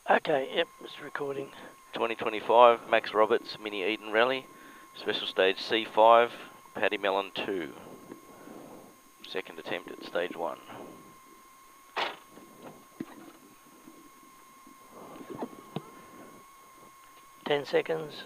Okay, yep, it's recording. 2025 Max Roberts Mini Eden Rally, Special Stage C5 Pademelon 2. Second attempt at Stage 1. Ten seconds.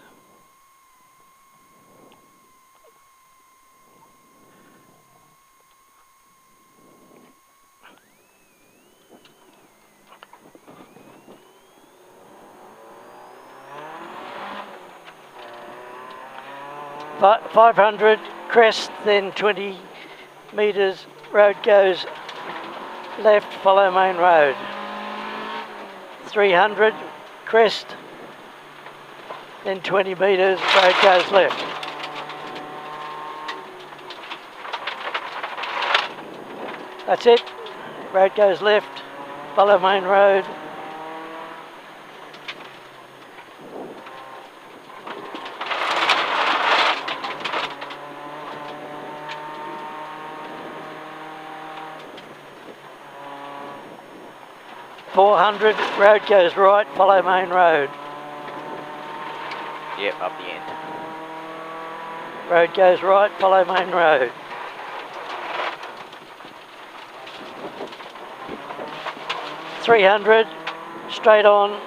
But 500 crest, then 20 metres, road goes left, follow main road. 300 crest, then 20 metres, road goes left. That's it, road goes left, follow main road. .400, road goes right, follow main road. Yep, up the end. Road goes right, follow main road. .300, straight on.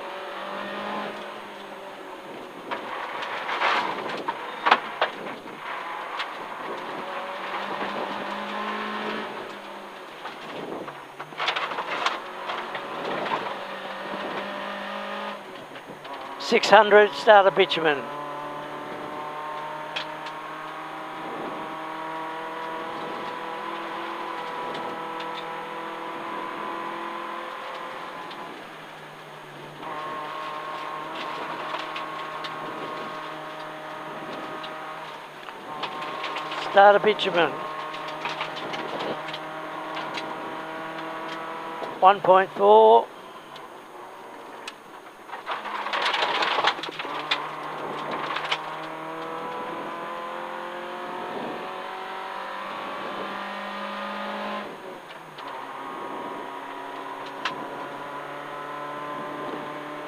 .600, start a bitumen. Start a bitumen. 1.4.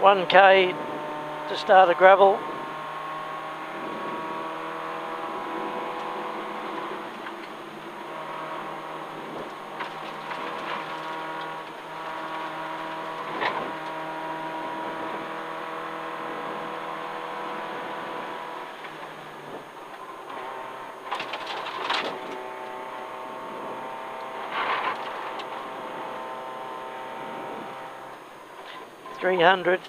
.1k to start a gravel. .300,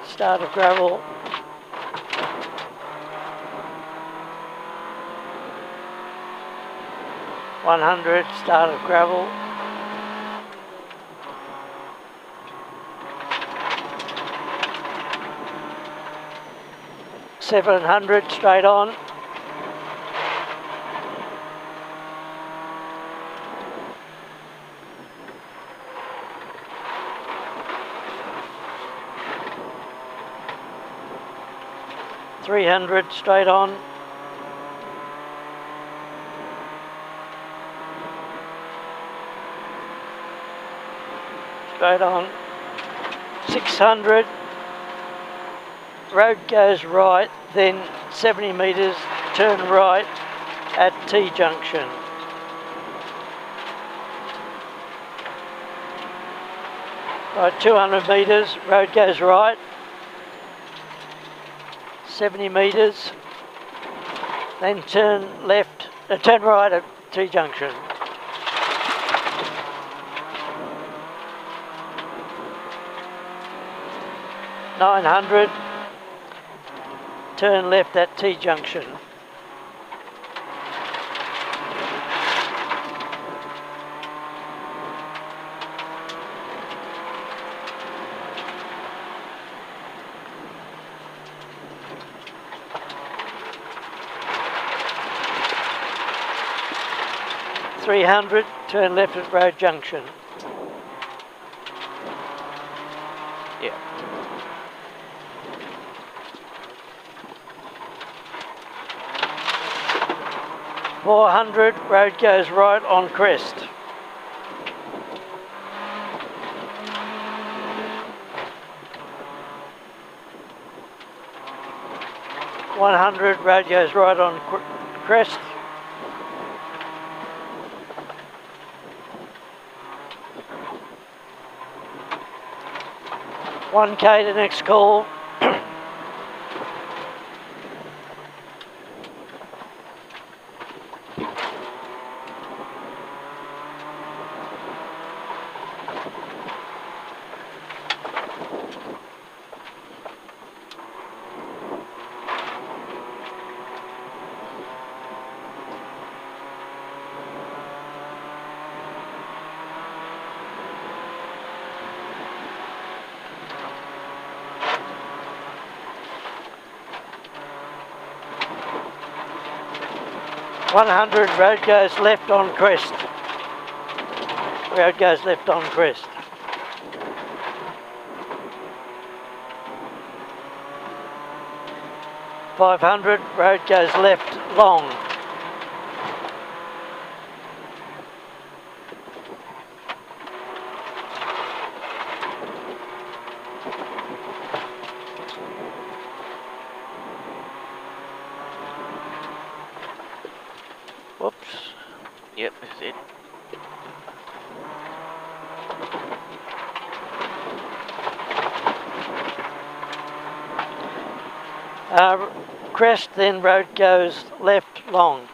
start of gravel. 100, start of gravel. 700, straight on. .300, straight on. Straight on. 600, road goes right, then 70 metres, turn right at T junction. Right, 200 metres, road goes right. 70 metres, then turn left, turn right at T junction. .900, turn left at T junction. .300, turn left at road junction. Yeah. .400, road goes right on crest. 100, road goes right on crest. $1K to next call. $100, road goes left on crest. Road goes left on crest. $500, road goes left long. Whoops. Yep, that's it. Crest, then road goes left long.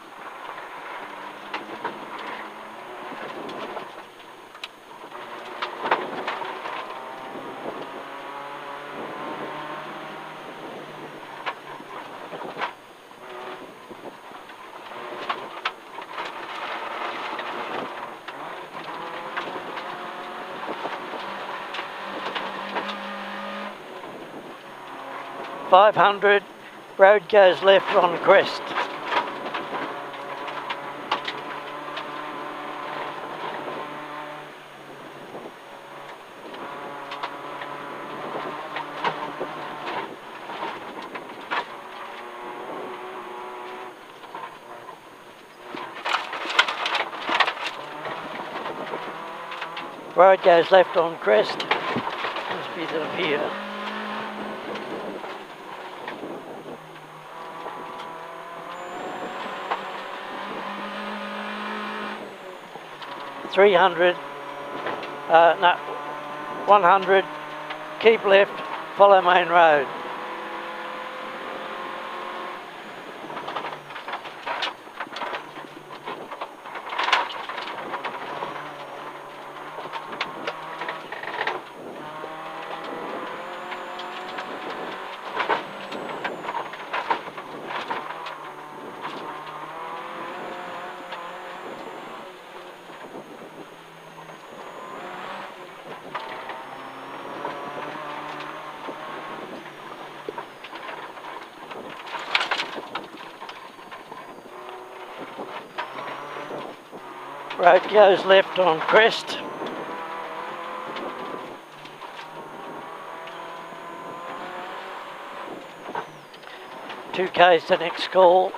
$500, road goes left on crest. Road goes left on crest. Must be up here. $300, no, 100, keep left, follow main road. Road goes left on crest. $2K's the next call.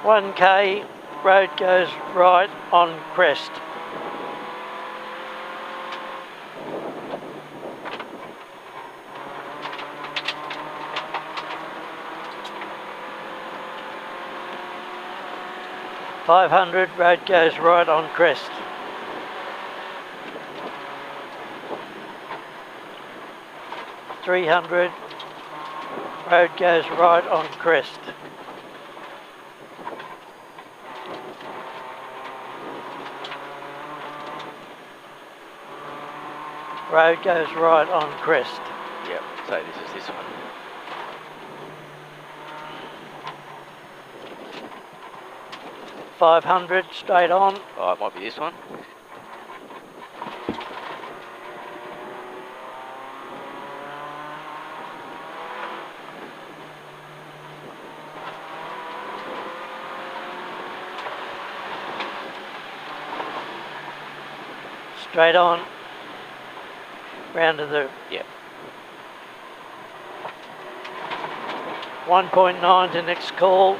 $1K, road goes right on crest. $500, road goes right on crest. $300, road goes right on crest. Road goes right on crest. Yep, so this is this one. .500 straight on. Oh, it might be this one. Straight on. Round to the Yep. 1.9 to next call.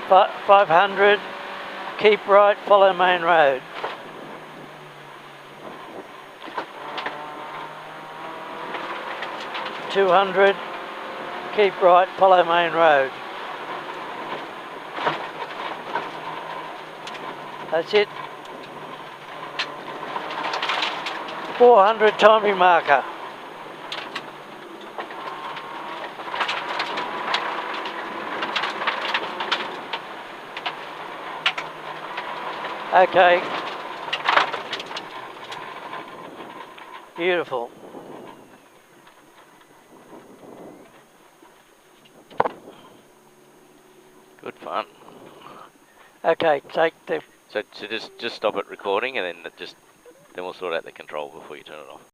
But 500, keep right, follow main road. .200, keep right, follow main road. That's it. 400 timing marker. Okay. Beautiful. Good fun. Okay, take the So just stop it recording, and then we'll sort out the control before you turn it off.